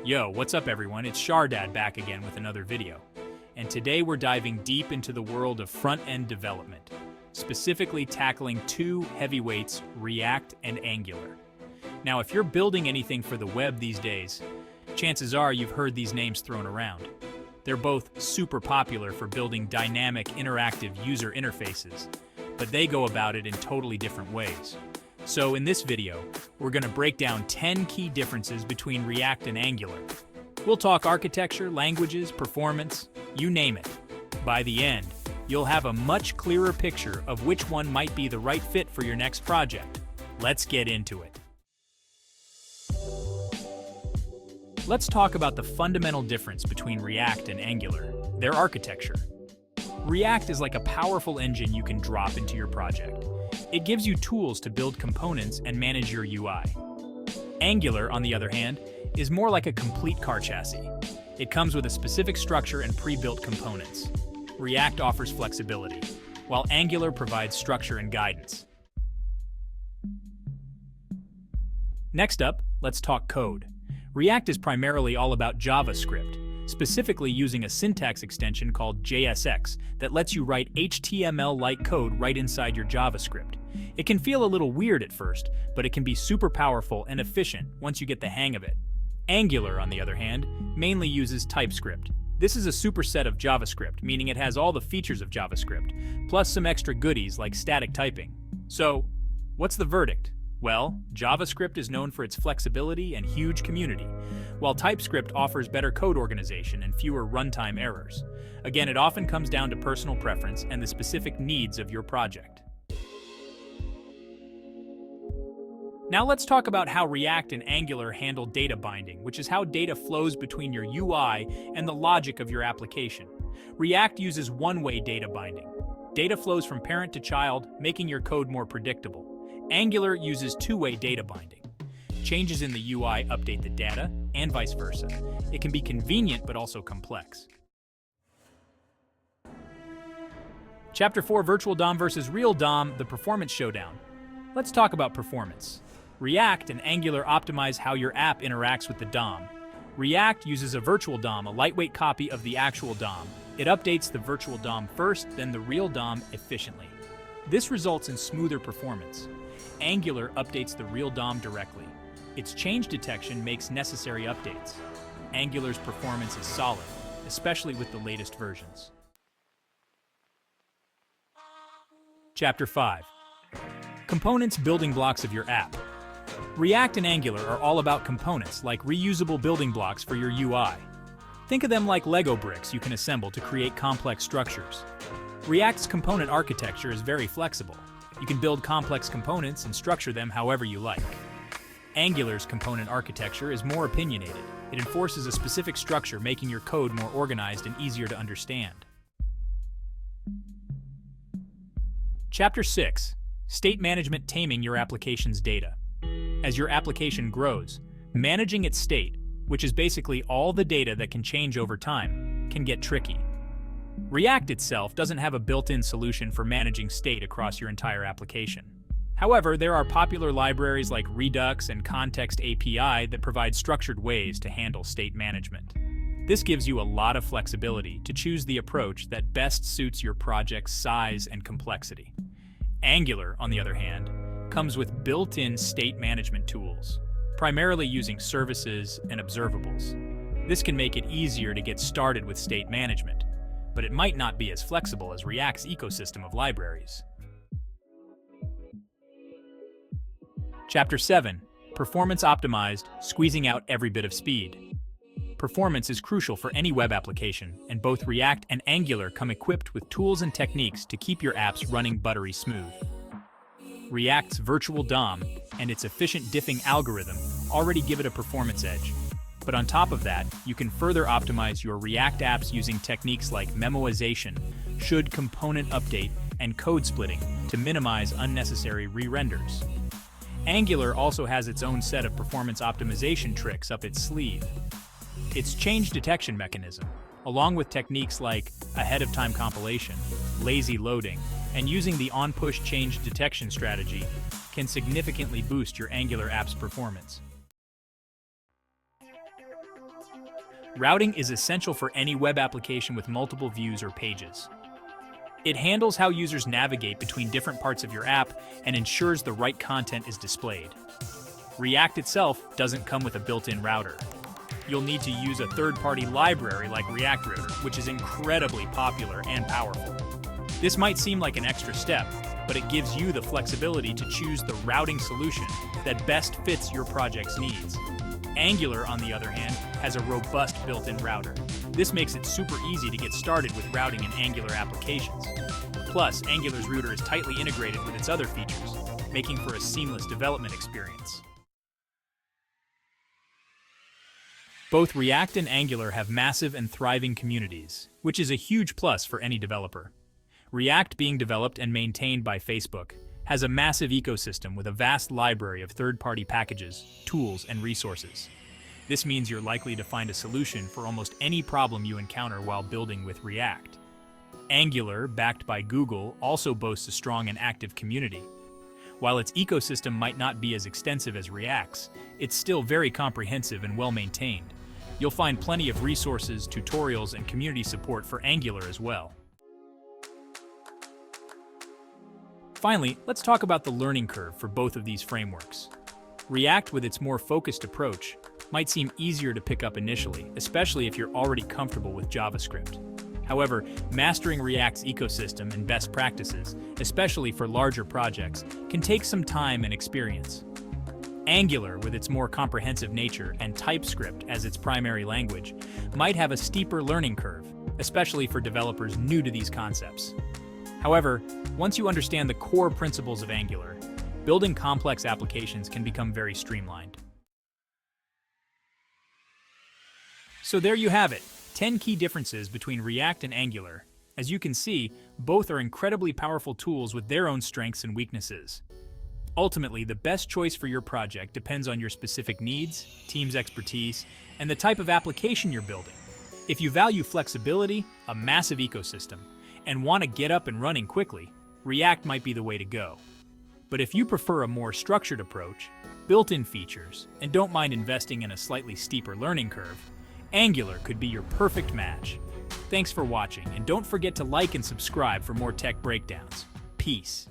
Yo, what's up everyone? It's Shardad back again with another video. And today we're diving deep into the world of front-end development, specifically tackling two heavyweights, React and Angular. Now, if you're building anything for the web these days, chances are you've heard these names thrown around. They're both super popular for building dynamic, interactive user interfaces, but they go about it in totally different ways. So in this video, we're going to break down 10 key differences between React and Angular. We'll talk architecture, languages, performance, you name it. By the end, you'll have a much clearer picture of which one might be the right fit for your next project. Let's get into it. Let's talk about the fundamental difference between React and Angular, their architecture. React is like a powerful engine you can drop into your project. It gives you tools to build components and manage your UI. Angular, on the other hand, is more like a complete car chassis. It comes with a specific structure and pre-built components. React offers flexibility, while Angular provides structure and guidance. Next up, let's talk code. React is primarily all about JavaScript, specifically using a syntax extension called JSX that lets you write HTML-like code right inside your JavaScript. It can feel a little weird at first, but it can be super powerful and efficient once you get the hang of it. Angular, on the other hand, mainly uses TypeScript. This is a superset of JavaScript, meaning it has all the features of JavaScript, plus some extra goodies like static typing. So, what's the verdict? Well, JavaScript is known for its flexibility and huge community, while TypeScript offers better code organization and fewer runtime errors. Again, it often comes down to personal preference and the specific needs of your project. Now let's talk about how React and Angular handle data binding, which is how data flows between your UI and the logic of your application. React uses one-way data binding. Data flows from parent to child, making your code more predictable. Angular uses two-way data binding. Changes in the UI update the data, and vice versa. It can be convenient but also complex. Chapter 4, Virtual DOM versus Real DOM, the performance showdown. Let's talk about performance. React and Angular optimize how your app interacts with the DOM. React uses a virtual DOM, a lightweight copy of the actual DOM. It updates the virtual DOM first, then the real DOM efficiently. This results in smoother performance. Angular updates the real DOM directly. Its change detection makes necessary updates. Angular's performance is solid, especially with the latest versions. Chapter 5. Components, building blocks of your app. React and Angular are all about components, like reusable building blocks for your UI. Think of them like Lego bricks you can assemble to create complex structures. React's component architecture is very flexible. You can build complex components and structure them however you like. Angular's component architecture is more opinionated. It enforces a specific structure, making your code more organized and easier to understand. Chapter 6. State management, taming your application's data. As your application grows, managing its state, which is basically all the data that can change over time, can get tricky. React itself doesn't have a built-in solution for managing state across your entire application. However, there are popular libraries like Redux and Context API that provide structured ways to handle state management. This gives you a lot of flexibility to choose the approach that best suits your project's size and complexity. Angular, on the other hand, comes with built-in state management tools, primarily using services and observables. This can make it easier to get started with state management, but it might not be as flexible as React's ecosystem of libraries. Chapter 7. Performance optimized, squeezing out every bit of speed. Performance is crucial for any web application, and both React and Angular come equipped with tools and techniques to keep your apps running buttery smooth. React's virtual DOM and its efficient diffing algorithm already give it a performance edge. But on top of that, you can further optimize your React apps using techniques like memoization, should component update, and code splitting to minimize unnecessary re-renders. Angular also has its own set of performance optimization tricks up its sleeve. Its change detection mechanism, along with techniques like ahead-of-time compilation, lazy loading, and using the on-push change detection strategy, can significantly boost your Angular app's performance. Routing is essential for any web application with multiple views or pages. It handles how users navigate between different parts of your app and ensures the right content is displayed. React itself doesn't come with a built-in router. You'll need to use a third-party library like React Router, which is incredibly popular and powerful. This might seem like an extra step, but it gives you the flexibility to choose the routing solution that best fits your project's needs. Angular, on the other hand, has a robust built-in router. This makes it super easy to get started with routing in Angular applications. Plus, Angular's router is tightly integrated with its other features, making for a seamless development experience. Both React and Angular have massive and thriving communities, which is a huge plus for any developer. React, being developed and maintained by Facebook, has a massive ecosystem with a vast library of third-party packages, tools, and resources. This means you're likely to find a solution for almost any problem you encounter while building with React. Angular, backed by Google, also boasts a strong and active community. While its ecosystem might not be as extensive as React's, it's still very comprehensive and well-maintained. You'll find plenty of resources, tutorials, and community support for Angular as well. Finally, let's talk about the learning curve for both of these frameworks. React, with its more focused approach, might seem easier to pick up initially, especially if you're already comfortable with JavaScript. However, mastering React's ecosystem and best practices, especially for larger projects, can take some time and experience. Angular, with its more comprehensive nature and TypeScript as its primary language, might have a steeper learning curve, especially for developers new to these concepts. However, once you understand the core principles of Angular, building complex applications can become very streamlined. So there you have it, 10 key differences between React and Angular. As you can see, both are incredibly powerful tools with their own strengths and weaknesses. Ultimately, the best choice for your project depends on your specific needs, team's expertise, and the type of application you're building. If you value flexibility, a massive ecosystem, and want to get up and running quickly, React might be the way to go. But if you prefer a more structured approach, built-in features, and don't mind investing in a slightly steeper learning curve, Angular could be your perfect match. Thanks for watching, and don't forget to like and subscribe for more tech breakdowns. Peace.